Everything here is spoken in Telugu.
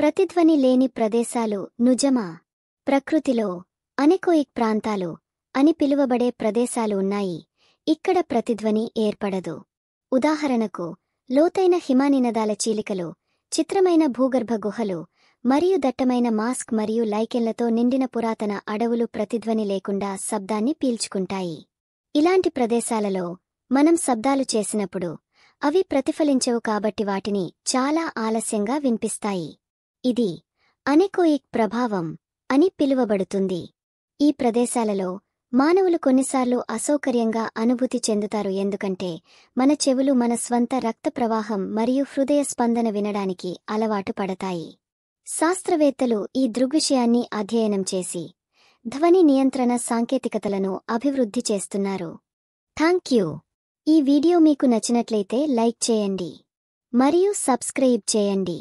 ప్రతిధ్వని లేని ప్రదేశాలు నిజమా? ప్రకృతిలో అనెకోయిక్ ప్రాంతాలు అని పిలువబడే ప్రదేశాలు ఉన్నాయి. ఇక్కడ ప్రతిధ్వని ఏర్పడదు. ఉదాహరణకు లోతైన హిమానినదాల చీలికలు, చిత్రమైన భూగర్భ గుహలు మరియు దట్టమైన మాస్క్ మరియు లైకెన్లతో నిండిన పురాతన అడవులు ప్రతిధ్వని లేకుండా శబ్దాన్ని పీల్చుకుంటాయి. ఇలాంటి ప్రదేశాలలో మనం శబ్దాలు చేసినప్పుడు అవి ప్రతిఫలించవు కాబట్టి వాటిని చాలా ఆలస్యంగా వినిపిస్తాయి. ఇది అనెకోయిక్ ప్రభావం అని పిలువబడుతుంది. ఈ ప్రదేశాలలో మానవులు కొన్నిసార్లు అసౌకర్యంగా అనుభూతి చెందుతారు ఎందుకంటే మన చెవులు మన స్వంత రక్త ప్రవాహం మరియు హృదయ స్పందన వినడానికి అలవాటు పడతాయి. శాస్త్రవేత్తలు ఈ దృగ్విషయాన్ని అధ్యయనం చేసి ధ్వని నియంత్రణ సాంకేతికతలను అభివృద్ధి చేస్తున్నారు. Thank you. ఈ వీడియో మీకు నచ్చినట్లయితే లైక్ చేయండి మరియు సబ్స్క్రైబ్ చేయండి.